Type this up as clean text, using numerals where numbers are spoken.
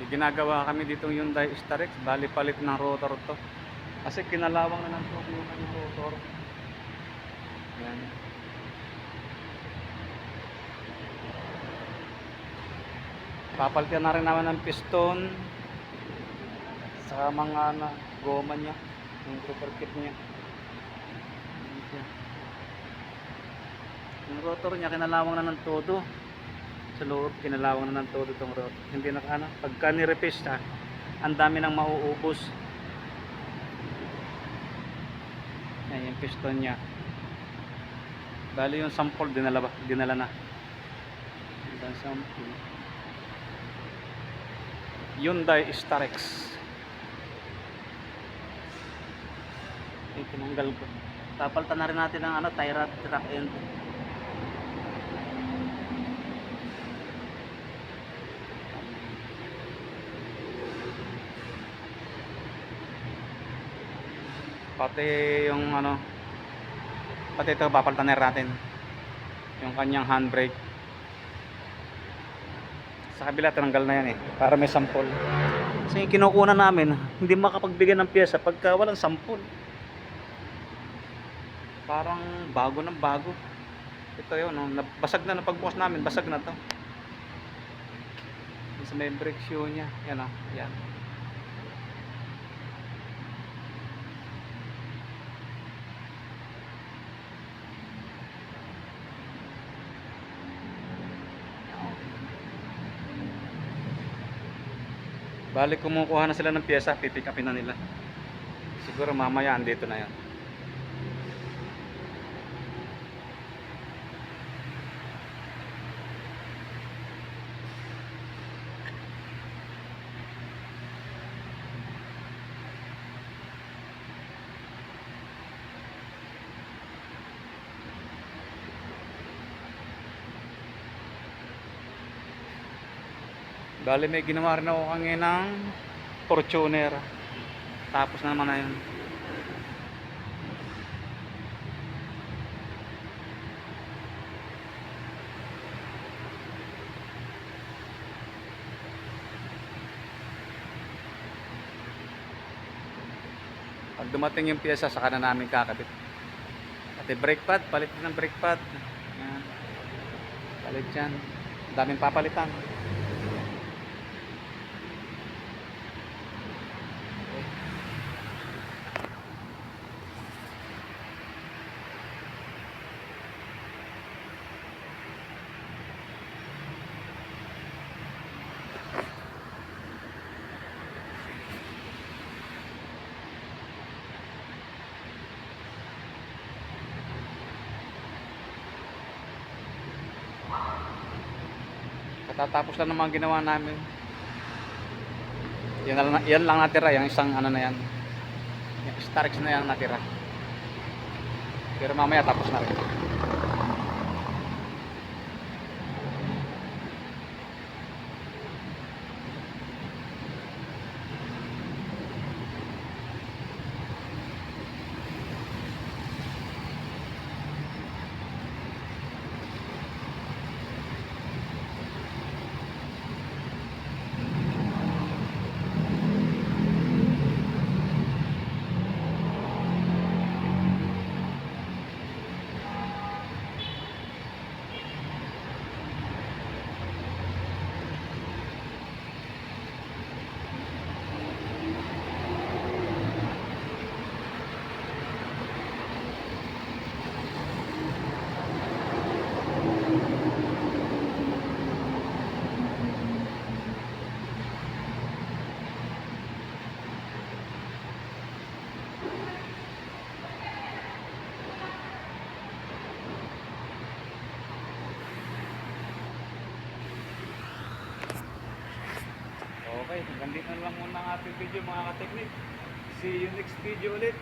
ginagawa kami dito yung Hyundai Starex, bali palit ng rotor to. Kasi kinalawang na ng tube yung kanyang rotor. Yan. Papalitan na rin naman ng piston sa mga goma niya, yung super kit niya. Yung rotor niya kinalawang na ng todo. Sa loob kinalawang na ng todo itong rotor. Hindi na pagka ni-repace na, ang dami nang mauubos. Yan yung piston niya. Bali yung sample dinala na. Yung sample. Hyundai Starex. Tinanggal ko. Papalitan na rin natin ng tie rod, track end. Pati yung pati ito papalitan na natin yung kanyang handbrake. Sa kabila tinanggal na yan para may sample. Kasi yung kinukuna namin hindi makapagbigay ng pyesa pagka walang sample. Parang bago ng bago. Ito yun, basag na pagbukas namin, basag na to. Sa may brake shoe nya, yan yan. Balik kumukuha na sila ng pyesa, pipick upin na nila. Siguro mamaya andito na yan. Bali may ginawa rin ako kanina ng Fortuner. Tapos na naman na yun. Pag dumating yung pyesa, saka na namin kakabit. At brake pad, palit din ng brake pad. Yan. Palit yan. Daming papalitan. Katatapos lang naman ginawa namin. Yan lang natira, yung isang na yan. Yung Starex na yan natira. Pero mamaya tapos na rin. Okay, hanggang dito na lang muna ang ating video mga ka-teknik. See you next video ulit.